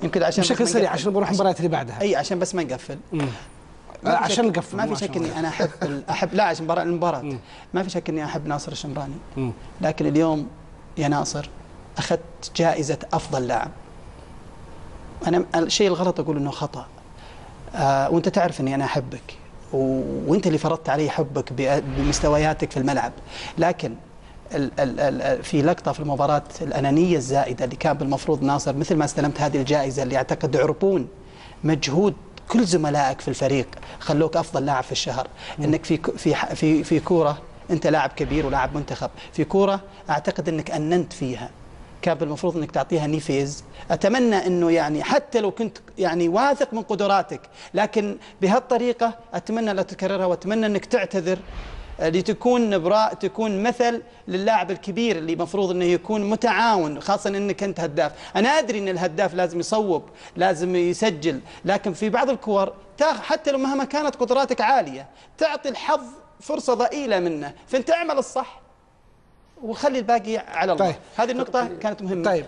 يمكن عشان بشكل سريع عشان بروح المباريات اللي بعدها. اي عشان بس ما نقفل. عشان نقفل ما في شك اني انا احب لا عشان المباراه ما في شك اني احب ناصر الشمراني. لكن اليوم يا ناصر اخذت جائزه افضل لاعب. انا الشيء الغلط اقول انه خطا. وانت تعرف اني انا احبك وانت اللي فرضت علي حبك بمستوياتك في الملعب، لكن في لقطه في المباراه الانانيه الزائده اللي كان بالمفروض ناصر مثل ما استلمت هذه الجائزه اللي اعتقد يعرفون مجهود كل زملائك في الفريق خلوك افضل لاعب في الشهر، انك في كوره انت لاعب كبير ولاعب منتخب، في كوره اعتقد انك اننت فيها كان بالمفروض انك تعطيها نيفيز. اتمنى انه يعني حتى لو كنت يعني واثق من قدراتك، لكن بهالطريقه اتمنى لا تكررها، واتمنى انك تعتذر تكون مثل للاعب الكبير اللي مفروض انه يكون متعاون، خاصه انك انت هداف. انا ادري ان الهداف لازم يصوب، لازم يسجل، لكن في بعض الكور حتى لو مهما كانت قدراتك عاليه تعطي الحظ فرصه ضئيله منه، فانت اعمل الصح وخلي الباقي على الله. طيب. هذه النقطه كانت مهمه. طيب.